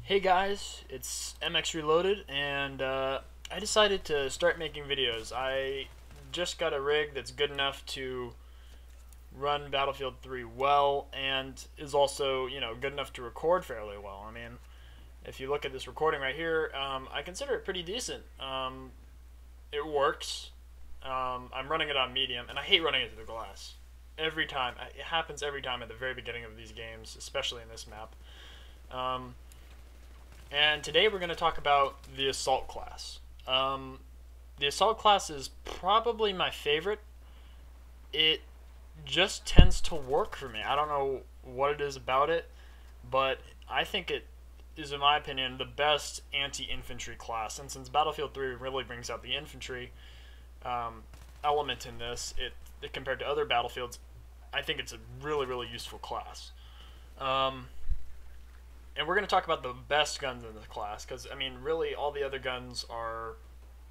Hey guys, it's MX Reloaded, and I decided to start making videos. I just got a rig that's good enough to run Battlefield 3 well, and is also, good enough to record fairly well. I mean, if you look at this recording right here, I consider it pretty decent. It works. I'm running it on medium, and I hate running it through the glass. Every time. It happens every time at the very beginning of these games, especially in this map. And today we're going to talk about the Assault class. The Assault class is probably my favorite. It just tends to work for me. I don't know what it is about it, but I think it is, in my opinion, the best anti-infantry class. And since Battlefield 3 really brings out the infantry element in this, compared to other Battlefields, I think it's a really, really useful class. And we're going to talk about the best guns in the class, because, I mean, really, all the other guns are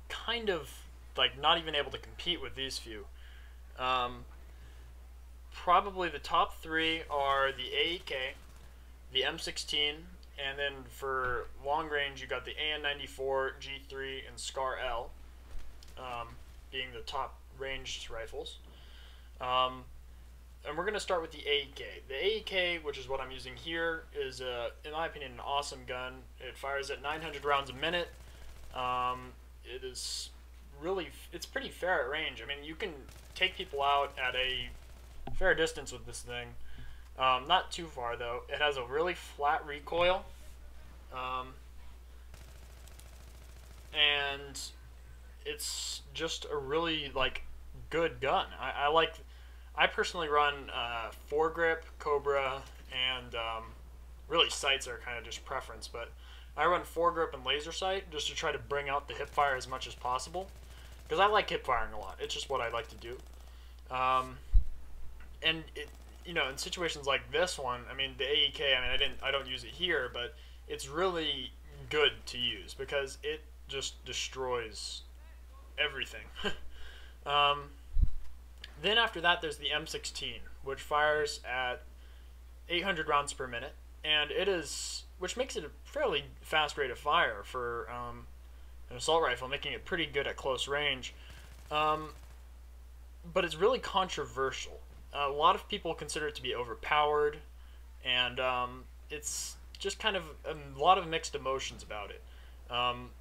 kind of, like, not even able to compete with these few. Probably the top three are the AEK, the M16, and then for long range, you got the AN-94, G3, and SCAR-L, being the top ranged rifles. And we're going to start with the AEK. The AEK, which is what I'm using here, is, in my opinion, an awesome gun. It fires at 900 rounds a minute. It is really, it's pretty fair at range. I mean, you can take people out at a fair distance with this thing. Not too far, though. It has a really flat recoil. And it's just a really, like, good gun. I personally run foregrip, Cobra, and really sights are kind of just preference, but I run foregrip and laser sight just to try to bring out the hip fire as much as possible, because I like hip firing a lot. It's just what I like to do. And in situations like this one, I mean, the AEK, I mean, I don't use it here, but it's really good to use because it just destroys everything. Then after that, there's the M16, which fires at 800 rounds per minute, and which makes it a fairly fast rate of fire for an assault rifle, making it pretty good at close range. But it's really controversial. A lot of people consider it to be overpowered, and it's just kind of a lot of mixed emotions about it.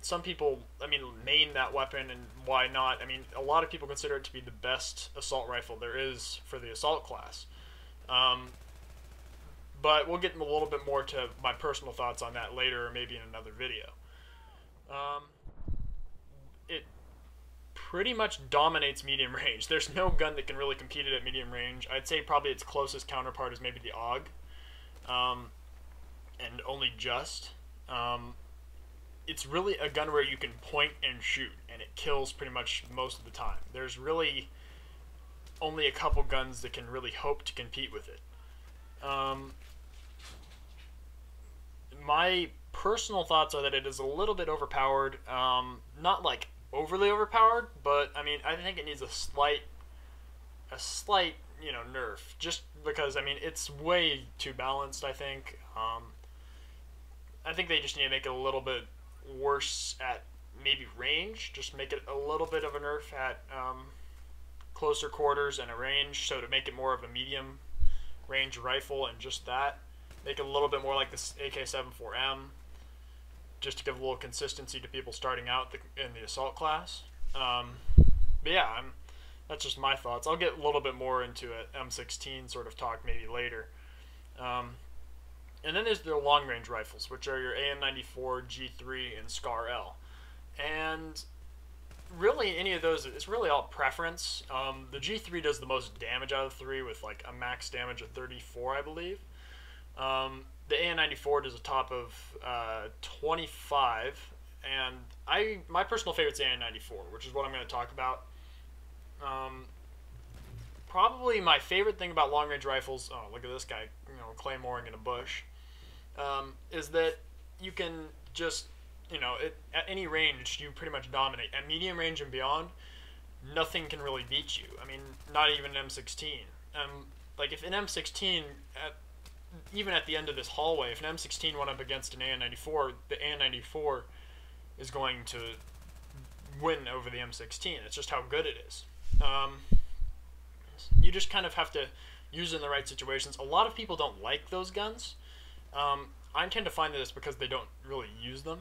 Some people, I mean, main that weapon, and why not? I mean, a lot of people consider it to be the best assault rifle there is for the assault class. But we'll get a little bit more to my personal thoughts on that later, or maybe in another video. It pretty much dominates medium range. There's no gun that can really compete it at medium range. I'd say probably its closest counterpart is maybe the AUG, and only just. It's really a gun where you can point and shoot, and it kills pretty much most of the time. There's really only a couple guns that can really hope to compete with it. My personal thoughts are that it is a little bit overpowered. Not like overly overpowered, but I mean, I think it needs a slight, nerf. Just because, I mean, it's way too balanced, I think. I think they just need to make it a little bit worse at maybe range, just make it a little bit of a nerf at closer quarters and a range, so to make it more of a medium range rifle, and just that, make it a little bit more like this AK-74M, just to give a little consistency to people starting out in the assault class. But yeah, that's just my thoughts. I'll get a little bit more into it, M16 sort of talk maybe later. And then there's the long-range rifles, which are your AN-94, G3, and SCAR-L. And really, any of those, it's really all preference. The G3 does the most damage out of the three, with like a max damage of 34, I believe. The AN-94 does a top of 25, and my personal favorite is AN-94, which is what I'm going to talk about. Probably my favorite thing about long-range rifles, oh, look at this guy, claymoring in a bush, is that you can just, at any range, you pretty much dominate. At medium range and beyond, nothing can really beat you. I mean, not even an M16. Like, if an M16, even at the end of this hallway, if an M16 went up against an AN-94, the AN-94 is going to win over the M16. It's just how good it is. You just kind of have to use it in the right situations. A lot of people don't like those guns. I tend to find that it's because they don't really use them.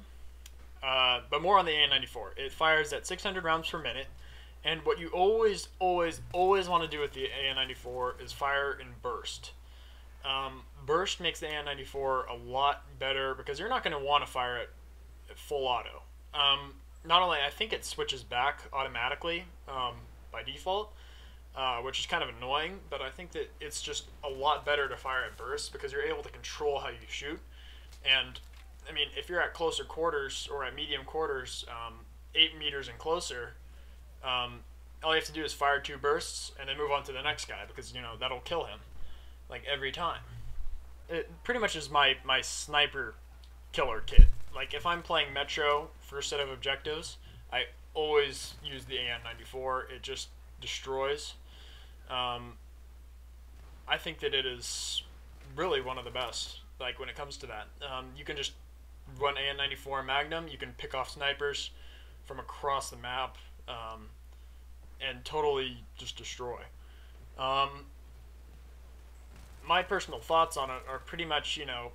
But more on the AN-94. It fires at 600 rounds per minute. And what you always want to do with the AN-94 is fire in burst. Burst makes the AN-94 a lot better because you're not going to want to fire it at full auto. Not only, I think it switches back automatically by default, which is kind of annoying, but I think that it's just a lot better to fire at burst because you're able to control how you shoot. And, I mean, if you're at closer quarters or at medium quarters, 8 meters and closer, all you have to do is fire 2 bursts and then move on to the next guy because, you know, that'll kill him, like, every time. It pretty much is my sniper killer kit. Like, if I'm playing Metro, first set of objectives, I always use the AN-94. It just destroys. I think that it is really one of the best, like, when it comes to that. You can just run AN-94 Magnum. You can pick off snipers from across the map and totally just destroy. My personal thoughts on it are pretty much, you know,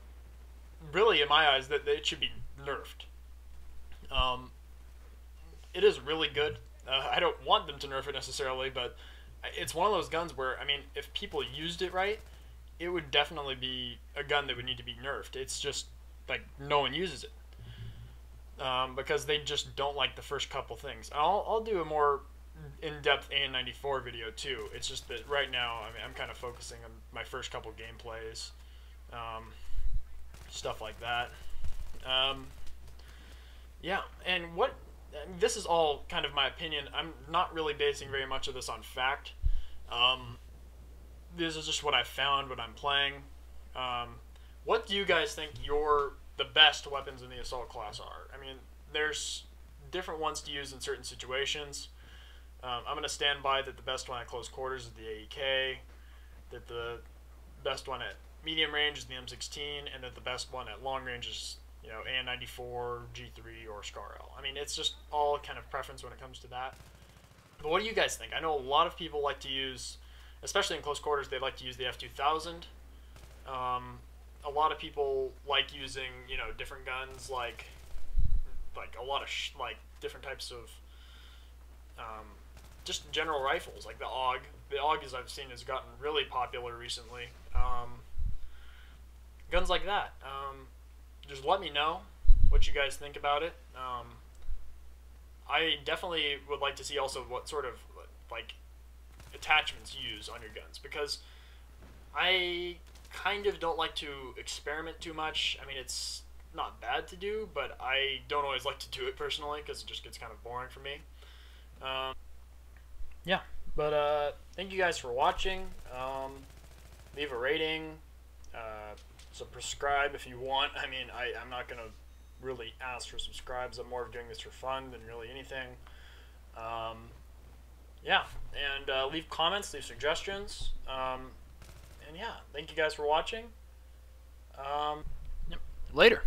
really in my eyes that it should be nerfed. It is really good. I don't want them to nerf it necessarily, but it's one of those guns where, I mean, if people used it right, it would definitely be a gun that would need to be nerfed. It's just, like, no one uses it. Because they just don't like the first couple things. I'll do a more in-depth AN-94 video too. It's just that right now, I mean, I'm kind of focusing on my first couple gameplays, stuff like that. Yeah, and this is all kind of my opinion. I'm not really basing very much of this on fact. This is just what I found when I'm playing. What do you guys think the best weapons in the assault class are? I mean, there's different ones to use in certain situations. I'm going to stand by that the best one at close quarters is the AEK, that the best one at medium range is the M16, and that the best one at long range is, you know, AN-94, G3, or SCAR-L. I mean, it's just all kind of preference when it comes to that. But what do you guys think? I know a lot of people like to use, especially in close quarters, they like to use the F2000. A lot of people like using, you know, different guns, like a lot of like different types of just general rifles, like the AUG. The AUG, as I've seen, has gotten really popular recently. Guns like that. Just let me know what you guys think about it. I definitely would like to see also what sort of, like, attachments you use on your guns, because I kind of don't like to experiment too much. I mean, it's not bad to do, but I don't always like to do it personally because it just gets kind of boring for me. Yeah, but thank you guys for watching. Leave a rating, subscribe if you want. I mean, I'm not going to really ask for subscribes. I'm more of doing this for fun than really anything. Yeah, and leave comments, leave suggestions. And yeah, thank you guys for watching. Yep. Later.